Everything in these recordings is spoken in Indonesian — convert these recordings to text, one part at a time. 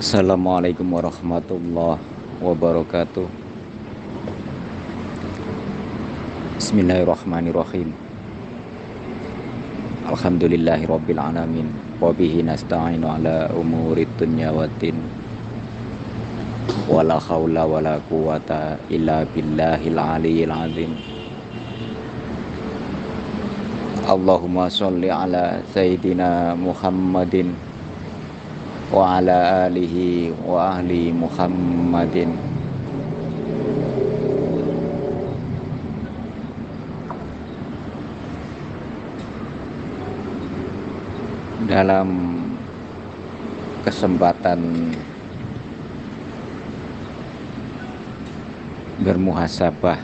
Assalamualaikum warahmatullahi wabarakatuh. Bismillahirrahmanirrahim. Alhamdulillahirabbil alamin. Wa bihi nasta'inu ala umurid dunya waddin. Wala haula wala quwata illa billahil aliyyil azim. Allahumma sholli ala sayyidina Muhammadin wa ala alihi wa ahli Muhammadin. Dalam kesempatan bermuhasabah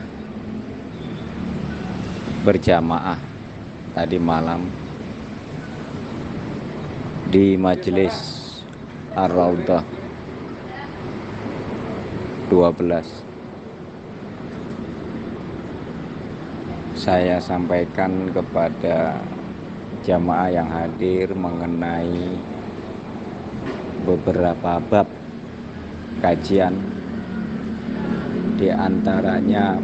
berjamaah tadi malam di majelis Ar-Raudhah 12, saya sampaikan kepada jamaah yang hadir mengenai beberapa bab kajian, di antaranya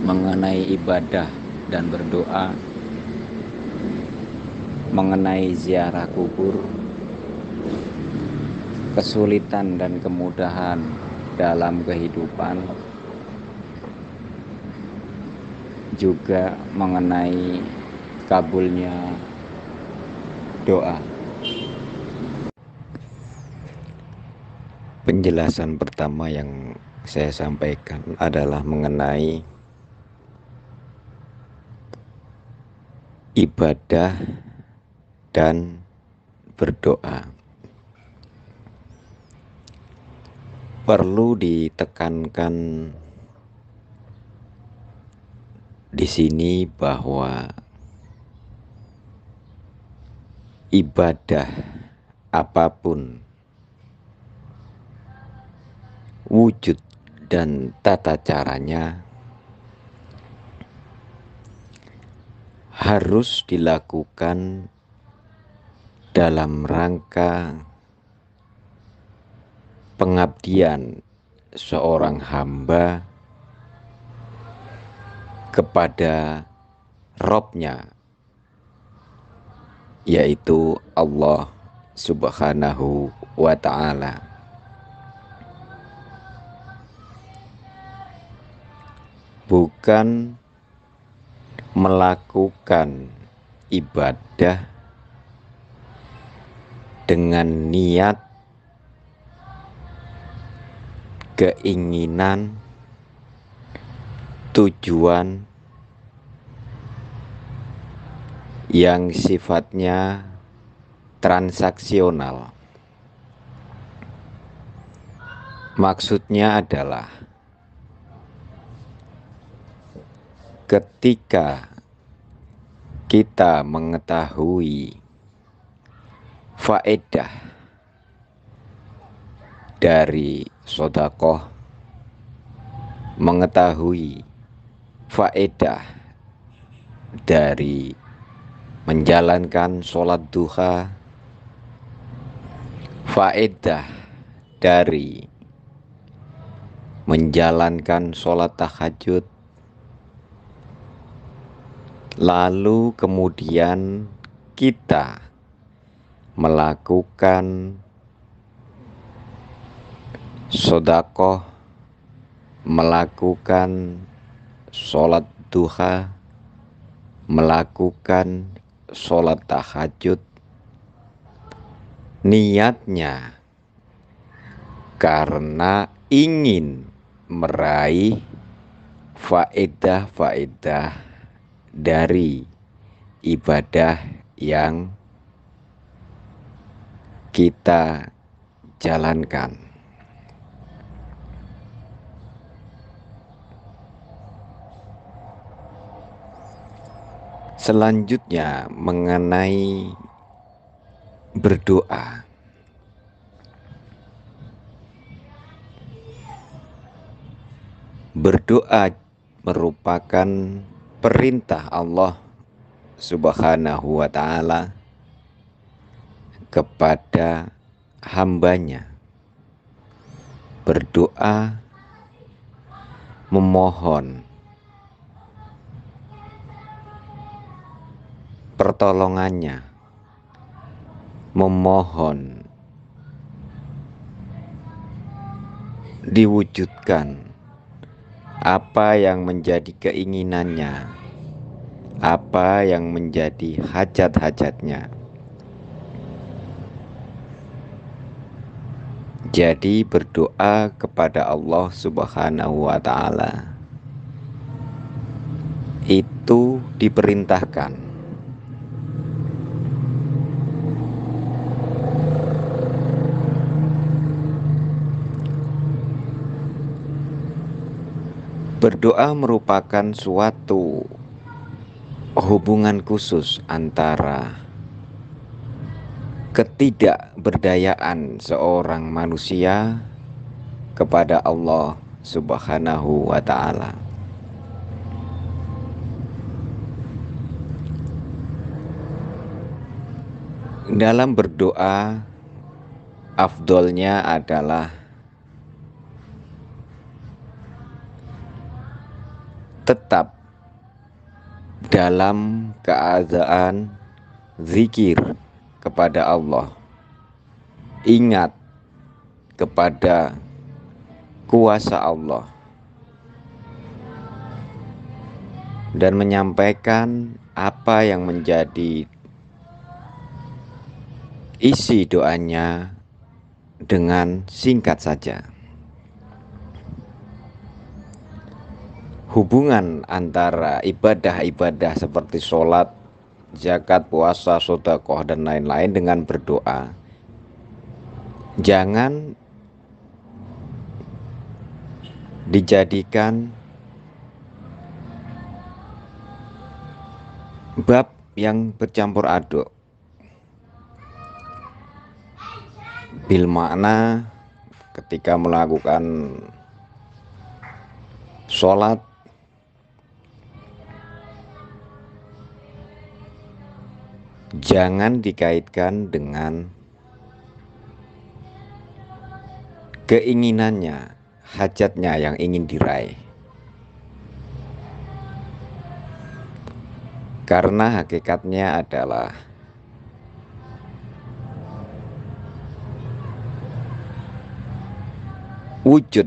mengenai ibadah dan berdoa, mengenai ziarah kubur, kesulitan dan kemudahan dalam kehidupan, juga mengenai kabulnya doa. Penjelasan pertama yang saya sampaikan adalah mengenai ibadah dan berdoa. Perlu ditekankan di sini bahwa ibadah apapun, wujud dan tata caranya harus dilakukan dalam rangka pengabdian seorang hamba kepada Robnya, yaitu Allah Subhanahu wa ta'ala. Bukan melakukan ibadah dengan niat, keinginan, tujuan yang sifatnya transaksional. Maksudnya adalah ketika kita mengetahui faedah dari sedekah, mengetahui faedah dari menjalankan sholat duha, faedah dari menjalankan sholat tahajud, lalu kemudian kita melakukan sedekah, melakukan sholat duha, melakukan sholat tahajud, niatnya karena ingin meraih faedah-faedah dari ibadah yang kita jalankan. Selanjutnya mengenai berdoa. Berdoa merupakan perintah Allah Subhanahu wa ta'ala kepada hambanya berdoa memohon pertolongannya, memohon diwujudkan apa yang menjadi keinginannya, apa yang menjadi hajat-hajatnya. Jadi berdoa kepada Allah Subhanahu wa ta'ala itu diperintahkan. Berdoa merupakan suatu hubungan khusus antara ketidakberdayaan seorang manusia kepada Allah Subhanahu wa ta'ala. Dalam berdoa, afdolnya adalah tetap dalam keadaan zikir kepada Allah, ingat kepada kuasa Allah, dan menyampaikan apa yang menjadi isi doanya dengan singkat saja. Hubungan antara ibadah-ibadah seperti sholat, zakat, puasa, sedekah, dan lain-lain dengan berdoa, jangan dijadikan bab yang bercampur aduk. Bil makna ketika melakukan sholat, jangan dikaitkan dengan keinginannya, hajatnya yang ingin diraih. Karena hakikatnya adalah wujud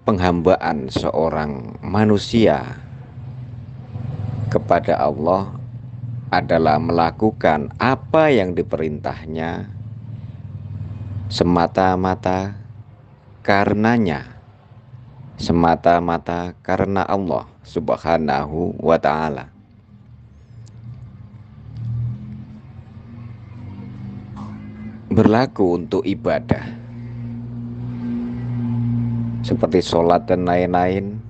penghambaan seorang manusia kepada Allah adalah melakukan apa yang diperintahnya semata-mata karenanya, semata-mata karena Allah Subhanahu wa ta'ala. Berlaku untuk ibadah seperti sholat dan lain-lain,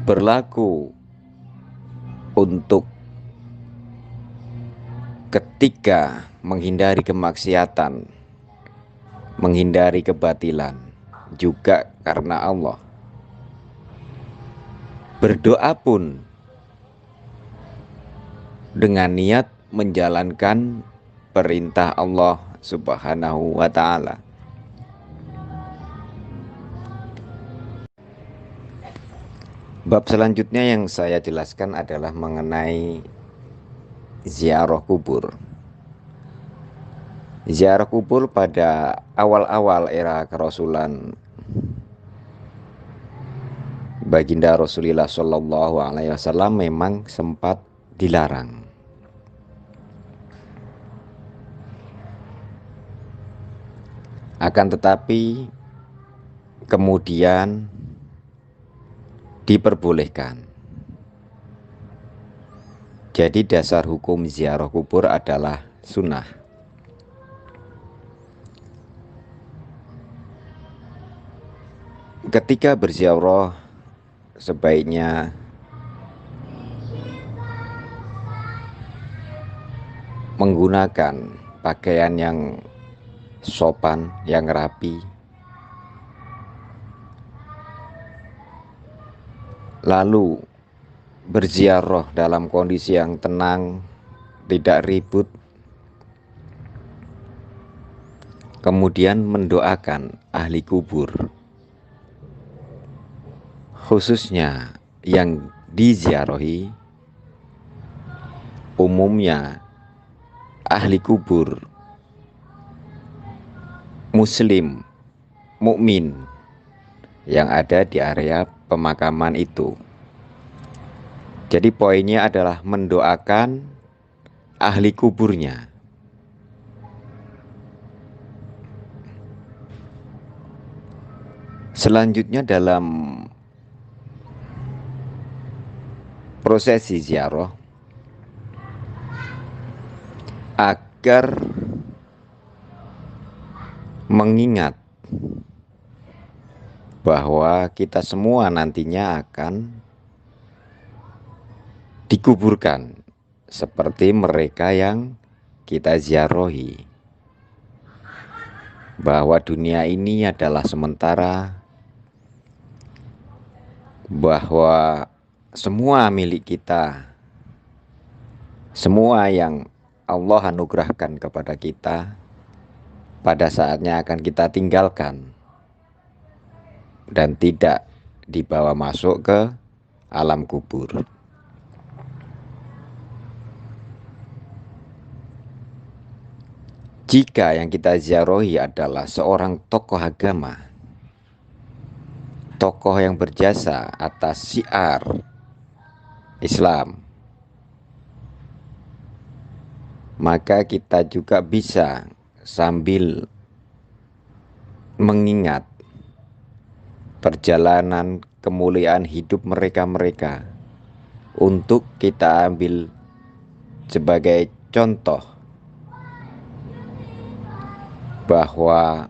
berlaku untuk ketika menghindari kemaksiatan, menghindari kebatilan, juga karena Allah. Berdoa pun dengan niat menjalankan perintah Allah Subhanahu wa ta'ala. Bab selanjutnya yang saya jelaskan adalah mengenai ziarah kubur. Ziarah kubur pada awal-awal era kerasulan baginda Rasulullah Shallallahu Alaihi Wasallam memang sempat dilarang. Akan tetapi kemudian diperbolehkan. Jadi dasar hukum ziarah kubur adalah sunnah. Ketika berziarah sebaiknya menggunakan pakaian yang sopan, yang rapi, lalu berziarah dalam kondisi yang tenang, tidak ribut, kemudian mendoakan ahli kubur, khususnya yang diziarahi, umumnya ahli kubur muslim mukmin yang ada di area pemakaman itu. Jadi poinnya adalah mendoakan ahli kuburnya. Selanjutnya dalam prosesi ziarah, agar mengingat bahwa kita semua nantinya akan dikuburkan seperti mereka yang kita ziarahi, bahwa dunia ini adalah sementara, bahwa semua milik kita, semua yang Allah anugerahkan kepada kita pada saatnya akan kita tinggalkan dan tidak dibawa masuk ke alam kubur. Jika yang kita ziarahi adalah seorang tokoh agama, tokoh yang berjasa atas syiar Islam, maka kita juga bisa sambil mengingat perjalanan kemuliaan hidup mereka-mereka untuk kita ambil sebagai contoh bahwa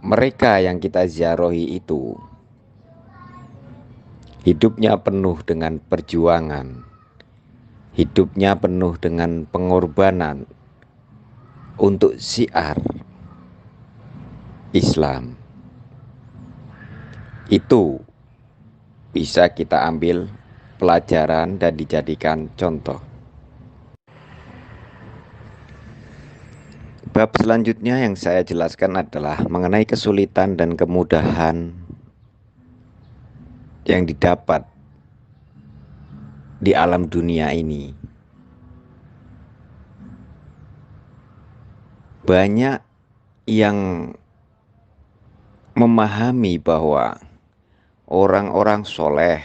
mereka yang kita ziarahi itu hidupnya penuh dengan perjuangan, hidupnya penuh dengan pengorbanan untuk syiar Islam. Itu bisa kita ambil pelajaran dan dijadikan contoh. Bab selanjutnya yang saya jelaskan adalah mengenai kesulitan dan kemudahan yang didapat di alam dunia ini. Banyak yang memahami bahwa orang-orang soleh,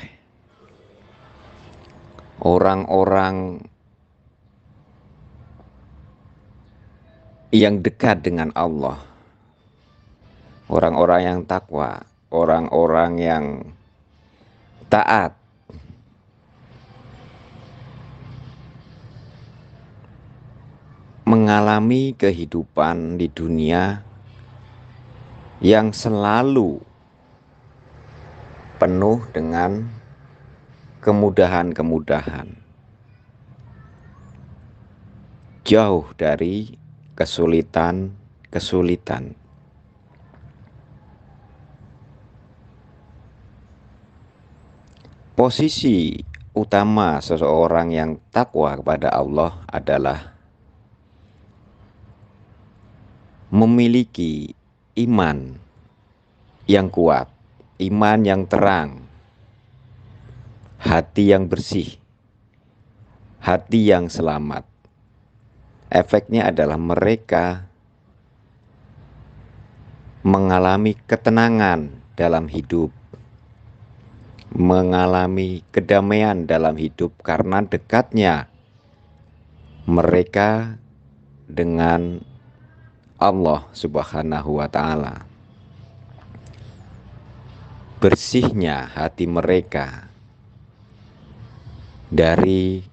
orang-orang yang dekat dengan Allah, orang-orang yang takwa, orang-orang yang taat, mengalami kehidupan di dunia yang selalu penuh dengan kemudahan-kemudahan, jauh dari kesulitan-kesulitan. Posisi utama seseorang yang takwa kepada Allah adalah memiliki iman yang kuat, iman yang terang, hati yang bersih, hati yang selamat. Efeknya adalah mereka mengalami ketenangan dalam hidup, mengalami kedamaian dalam hidup karena dekatnya mereka dengan Allah Subhanahu wa Ta'ala. Bersihnya hati mereka dari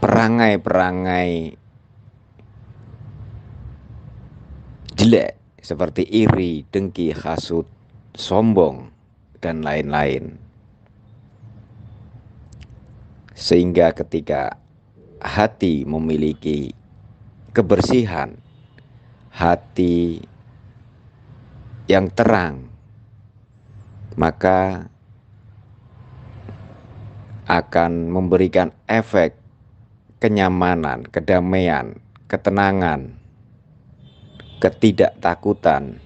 perangai-perangai jelek seperti iri, dengki, hasut, sombong, dan lain-lain. Sehingga ketika hati memiliki kebersihan, hati yang terang, maka akan memberikan efek kenyamanan, kedamaian, ketenangan ketidaktakutan,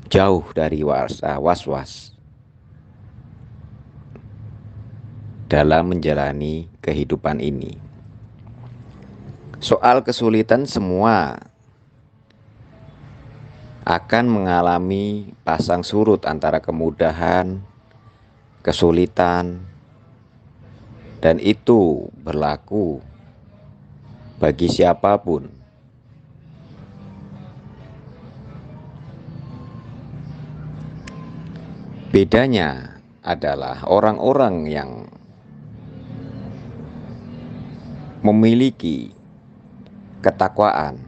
jauh dari was-was dalam menjalani kehidupan ini. Soal kesulitan, semua akan mengalami pasang surut antara kemudahan, kesulitan, dan itu berlaku bagi siapapun. Bedanya adalah orang-orang yang memiliki ketakwaan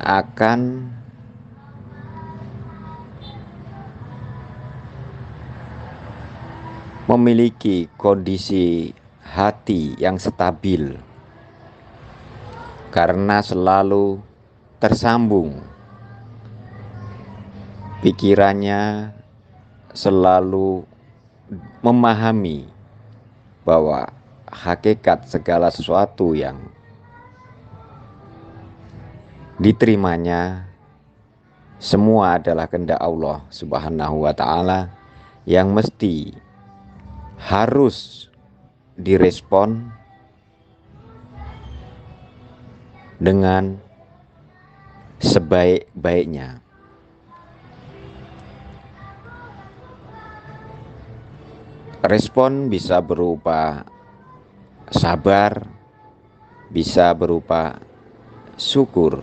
akan memiliki kondisi hati yang stabil karena selalu tersambung, pikirannya selalu memahami bahwa hakikat segala sesuatu yang diterimanya semua adalah kehendak Allah Subhanahu wa ta'ala yang mesti harus direspon dengan sebaik-baiknya. Respon bisa berupa sabar, bisa berupa syukur.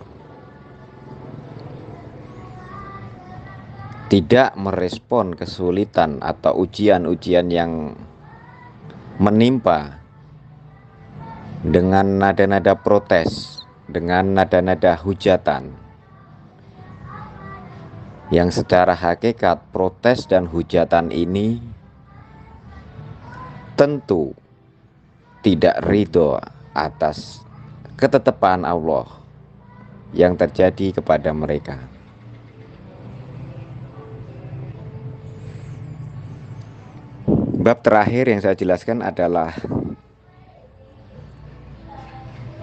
Tidak merespon kesulitan atau ujian-ujian yang menimpa dengan nada-nada protes, dengan nada-nada hujatan, yang secara hakikat protes dan hujatan ini tentu tidak ridho atas ketetapan Allah yang terjadi kepada mereka. Bab terakhir yang saya jelaskan adalah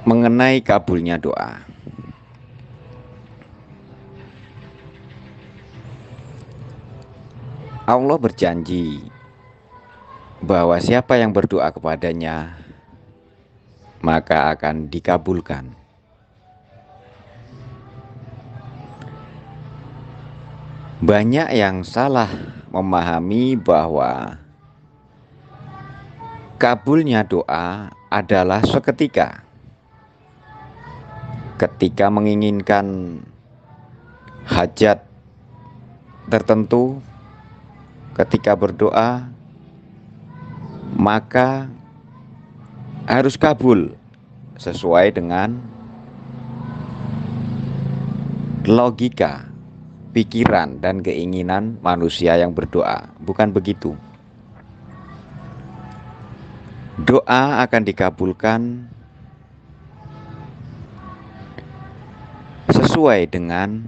mengenai kabulnya doa. Allah berjanji bahwa siapa yang berdoa kepadanya maka akan dikabulkan. Banyak yang salah memahami bahwa kabulnya doa adalah seketika. Ketika menginginkan hajat tertentu, ketika berdoa, maka harus kabul sesuai dengan logika, pikiran, dan keinginan manusia yang berdoa. Bukan begitu. Doa akan dikabulkan sesuai dengan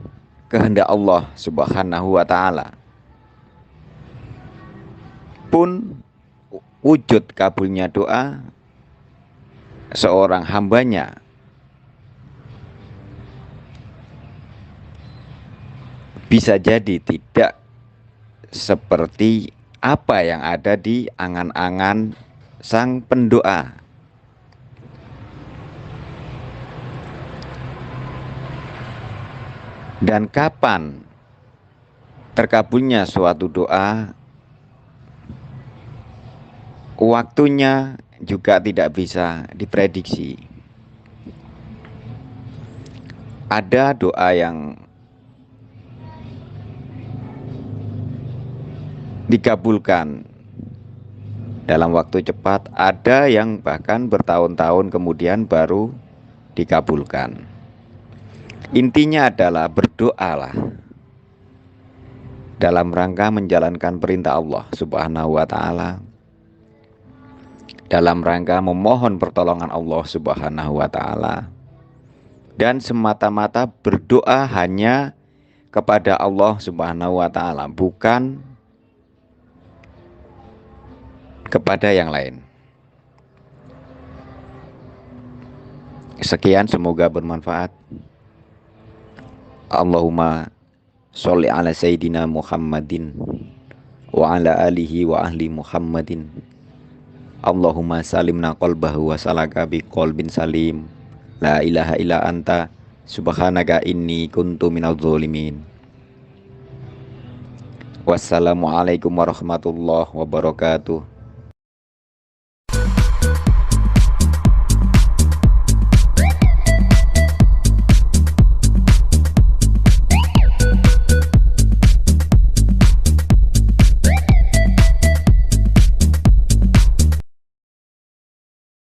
kehendak Allah Subhanahu wa ta'ala. Pun wujud kabulnya doa seorang hambanya bisa jadi tidak seperti apa yang ada di angan-angan sang pendoa. Dan kapan terkabulnya suatu doa, waktunya juga tidak bisa diprediksi. Ada doa yang dikabulkan dalam waktu cepat, ada yang bahkan bertahun-tahun kemudian baru dikabulkan. Intinya adalah berdoalah dalam rangka menjalankan perintah Allah Subhanahu wa ta'ala, dalam rangka memohon pertolongan Allah Subhanahu wa ta'ala, dan semata-mata berdoa hanya kepada Allah Subhanahu wa ta'ala, bukan kepada yang lain. Sekian, semoga bermanfaat. Allahumma sholli ala Sayyidina Muhammadin wa ala alihi wa ahli Muhammadin. Allahumma salimna qalbahu wa salaka bi qalbin salim. La ilaha illa anta subhanaka inni kuntu minadz zalimin. Wassalamualaikum warahmatullahi wabarakatuh.